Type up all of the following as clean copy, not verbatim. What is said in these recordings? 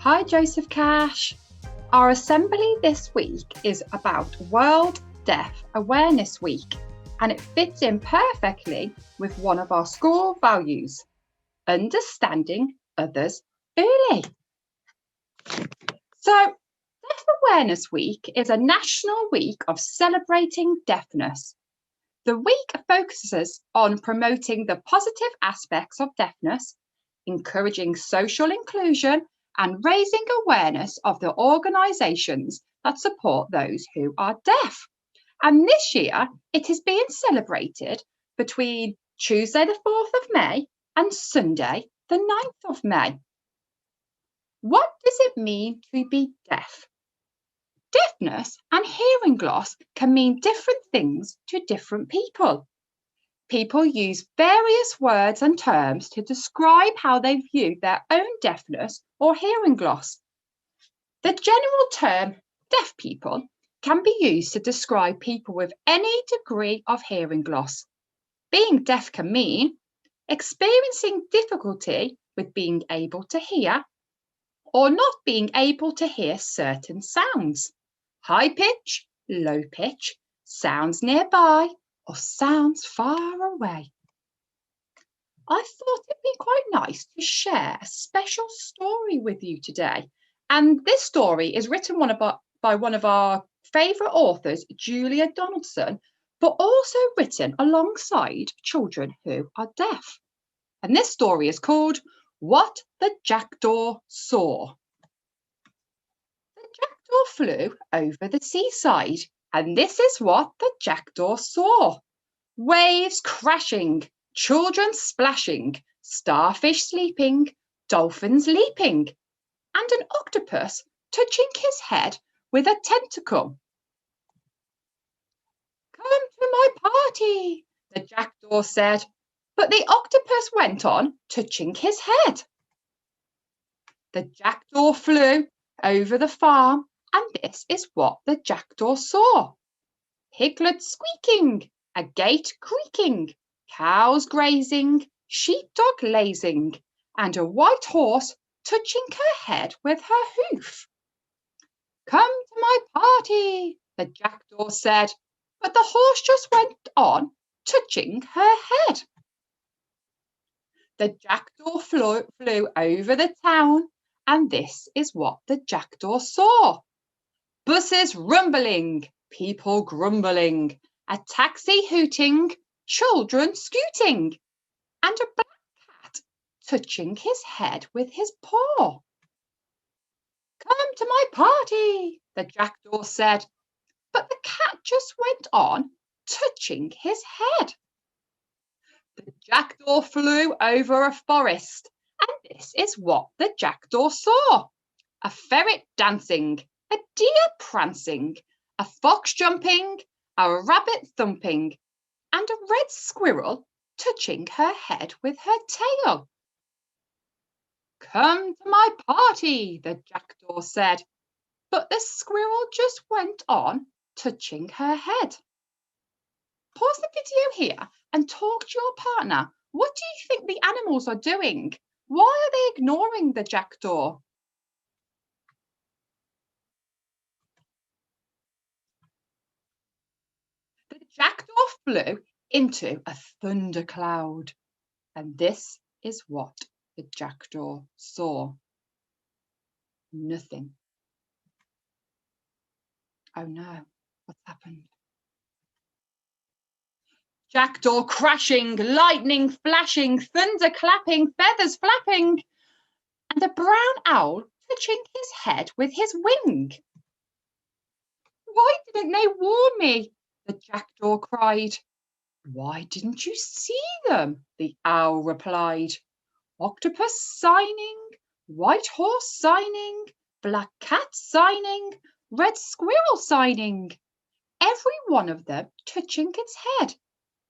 Hi, Joseph Cash. Our assembly this week is about World Deaf Awareness Week, and it fits in perfectly with one of our school values, understanding others early. So, Deaf Awareness Week is a national week of celebrating deafness. The week focuses on promoting the positive aspects of deafness, encouraging social inclusion, and raising awareness of the organisations that support those who are deaf. And this year, it is being celebrated between Tuesday the 4th of May and Sunday the 9th of May. What does it mean to be deaf? Deafness and hearing loss can mean different things to different people. People use various words and terms to describe how they view their own deafness or hearing loss. The general term deaf people can be used to describe people with any degree of hearing loss. Being deaf can mean experiencing difficulty with being able to hear or not being able to hear certain sounds. High pitch, low pitch, sounds nearby, or sounds far away. I thought it'd be quite nice to share a special story with you today. And this story is written by one of our favourite authors, Julia Donaldson, but also written alongside children who are deaf. And this story is called What the Jackdaw Saw. The jackdaw flew over the seaside, and this is what the jackdaw saw. Waves crashing, children splashing, starfish sleeping, dolphins leaping, and an octopus touching his head with a tentacle. Come to my party, the jackdaw said, but the octopus went on touching his head. The jackdaw flew over the farm, and this is what the jackdaw saw. Piglets squeaking, a gate creaking, cows grazing, sheepdog lazing, and a white horse touching her head with her hoof. Come to my party, the jackdaw said, but the horse just went on touching her head. The jackdaw flew over the town, and this is what the jackdaw saw. Buses rumbling, people grumbling, a taxi hooting, children scooting, and a black cat touching his head with his paw. Come to my party, the jackdaw said, but the cat just went on touching his head. The jackdaw flew over a forest, and this is what the jackdaw saw. A ferret dancing, a deer prancing, a fox jumping, a rabbit thumping, and a red squirrel touching her head with her tail. Come to my party, the jackdaw said, but the squirrel just went on touching her head. Pause the video here and talk to your partner. What do you think the animals are doing? Why are they ignoring the jackdaw? The jackdaw flew into a thundercloud, and this is what the jackdaw saw. Nothing. Oh no, what's happened? Jackdaw crashing, lightning flashing, thunder clapping, feathers flapping, and a brown owl touching his head with his wing. Why didn't they warn me? The jackdaw cried. Why didn't you see them? The owl replied. Octopus signing, white horse signing, black cat signing, red squirrel signing. Every one of them touching its head.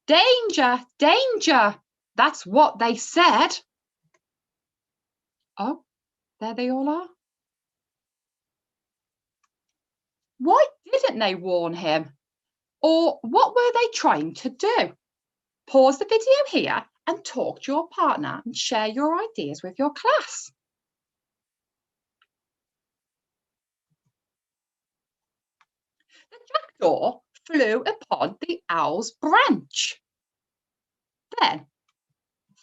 Danger, danger, that's what they said. Oh, there they all are. Why didn't they warn him? Or what were they trying to do? Pause the video here and talk to your partner and share your ideas with your class. jackdaw flew upon the owl's branch. Then,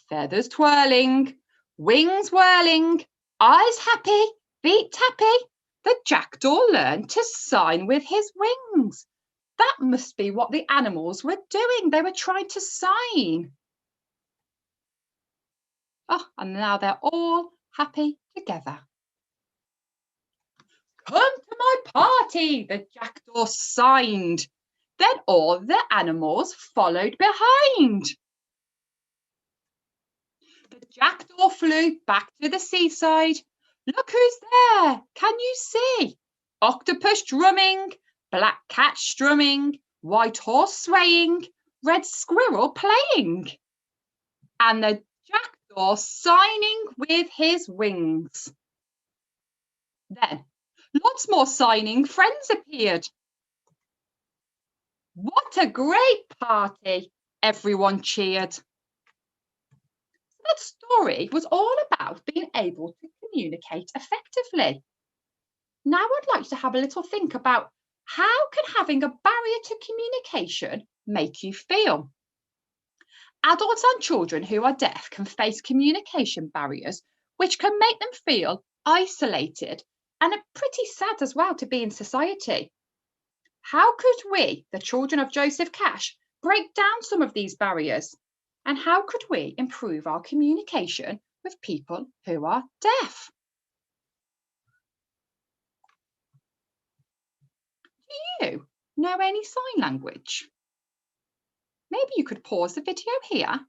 feathers twirling, wings whirling, eyes happy, feet tappy, the jackdaw learned to sign with his wings. That must be what the animals were doing. They were trying to sign. Oh, and now they're all happy together. Come to my party, the jackdaw signed. Then all the animals followed behind. The jackdaw flew back to the seaside. Look who's there, can you see? Octopus drumming, black cat strumming, white horse swaying, red squirrel playing. And the jackdaw signing with his wings. Then lots more signing friends appeared. What a great party! Everyone cheered. That story was all about being able to communicate effectively. Now I'd like to have a little think about how can having a barrier to communication make you feel? Adults and children who are deaf can face communication barriers, which can make them feel isolated and are pretty sad as well to be in society. How could we, the children of Joseph Cash, break down some of these barriers? And how could we improve our communication with people who are deaf? Do you know any sign language? Maybe you could pause the video here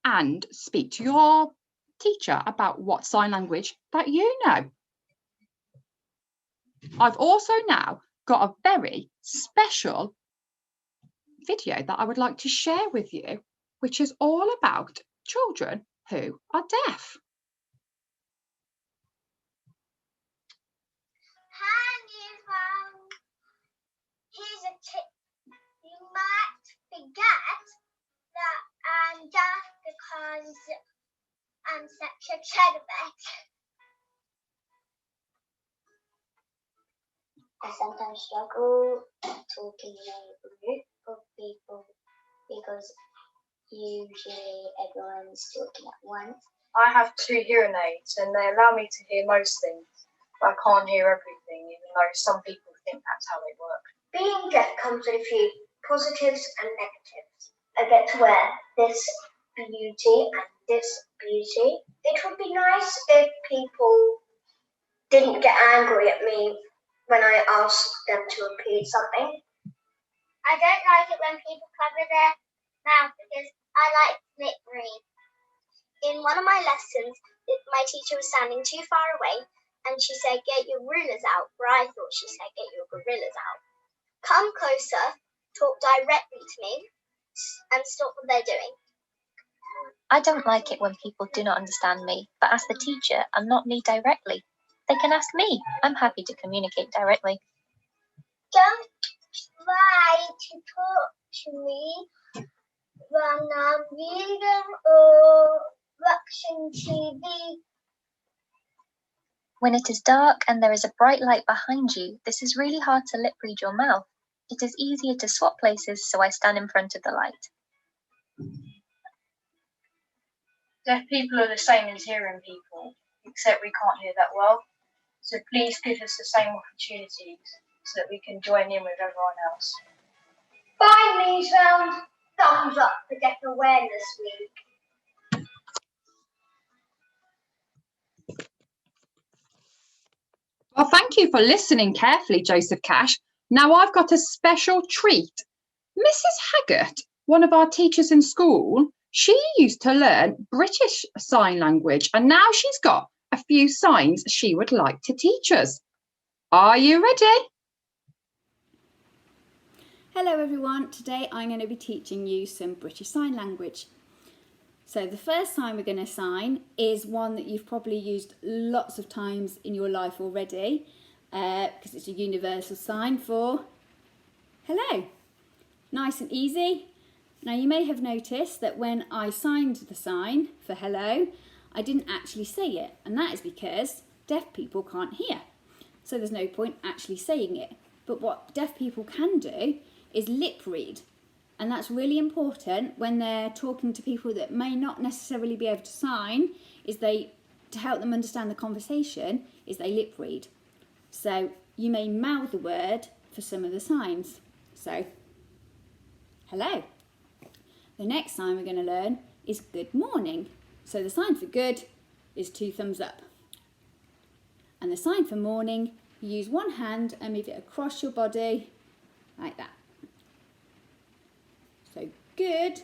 and speak to your teacher about what sign language that you know. I've also now got a very special video that I would like to share with you, which is all about children who are deaf. Here's a tip. You might forget that I'm deaf because I'm such a chatterback. I sometimes struggle talking in a group of people because usually everyone's talking at once. I have 2 hearing aids and they allow me to hear most things, but I can't hear everything, even though some people think that's how they work. Being deaf comes with a few positives and negatives. I get to wear this beauty and this beauty. It would be nice if people didn't get angry at me when I asked them to repeat something. I don't like it when people cover their mouth because I like to lip read. In one of my lessons, my teacher was standing too far away and she said, "Get your rulers out," where I thought she said, "Get your gorillas out." Come closer, talk directly to me, and stop what they're doing. I don't like it when people do not understand me, but as the teacher, I'm not me directly. They can ask me. I'm happy to communicate directly. Don't try to talk to me when I'm reading or watching TV. When it is dark and there is a bright light behind you, this is really hard to lip read your mouth. It is easier to swap places, so I stand in front of the light. Deaf people are the same as hearing people, except we can't hear that well. So please give us the same opportunities so that we can join in with everyone else. Finally, round thumbs up for Deaf Awareness Week. Well, thank you for listening carefully, Joseph Cash. Now I've got a special treat. Mrs. Haggart, one of our teachers in school, she used to learn British Sign Language, and now she's got a few signs she would like to teach us. Are you ready? Hello everyone, today I'm going to be teaching you some British Sign Language. So the first sign we're going to sign is one that you've probably used lots of times in your life already, because it's a universal sign for hello. Nice and easy. Now you may have noticed that when I signed the sign for hello, I didn't actually say it, and that is because deaf people can't hear. So there's no point actually saying it. But what deaf people can do is lip read. And that's really important when they're talking to people that may not necessarily be able to sign, to help them understand the conversation, is they lip read. So you may mouth the word for some of the signs. So, hello. The next sign we're going to learn is good morning. So the sign for good is 2 thumbs up. And the sign for morning, you use one hand and move it across your body like that. So good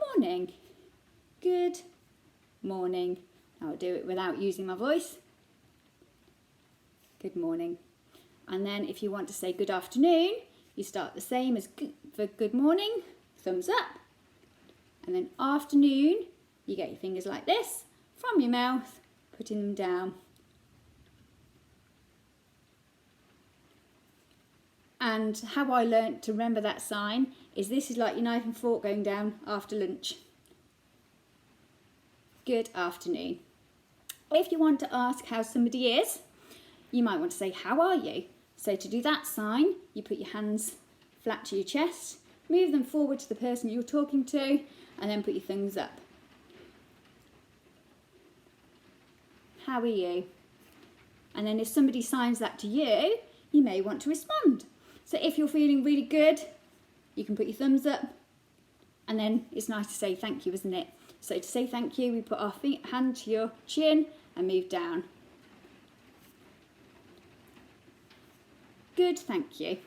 morning. Good morning. Now I'll do it without using my voice. Good morning. And then if you want to say good afternoon, you start the same as for good morning, thumbs up. And then afternoon, you get your fingers like this from your mouth, putting them down. And how I learnt to remember that sign is this is like your knife and fork going down after lunch. Good afternoon. If you want to ask how somebody is, you might want to say, how are you? So to do that sign, you put your hands flat to your chest, move them forward to the person you're talking to, and then put your thumbs up. How are you? And then if somebody signs that to you, you may want to respond. So if you're feeling really good, you can put your thumbs up, and then it's nice to say thank you, isn't it? So to say thank you, we put our hand to your chin and move down. Good, thank you.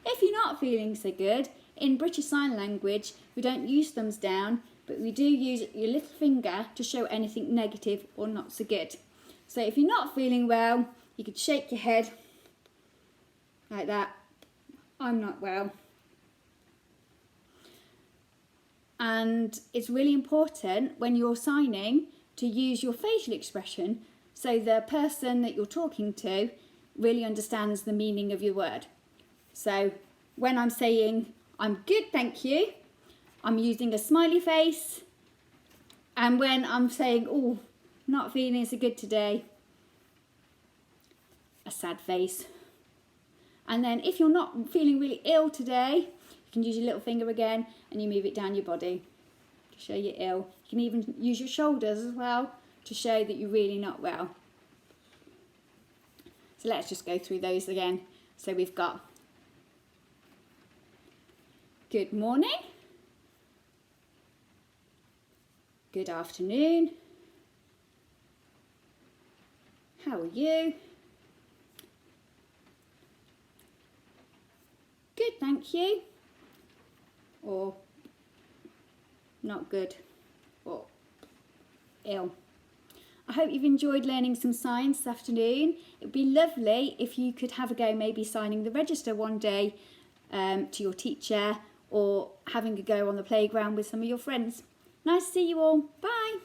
If you're not feeling so good, in British Sign Language, we don't use thumbs down, but we do use your little finger to show anything negative or not so good. So if you're not feeling well, you could shake your head like that. I'm not well. And it's really important when you're signing to use your facial expression so the person that you're talking to really understands the meaning of your word. So when I'm saying, I'm good, thank you, I'm using a smiley face. And when I'm saying, oh, not feeling so good today, a sad face. And then if you're not feeling really ill today, you can use your little finger again and you move it down your body to show you're ill. You can even use your shoulders as well to show that you're really not well. So let's just go through those again. So we've got good morning, good afternoon, how are you, good, thank you, or not good, or ill. I hope you've enjoyed learning some signs this afternoon. It would be lovely if you could have a go maybe signing the register one day to your teacher, or having a go on the playground with some of your friends. Nice to see you all. Bye.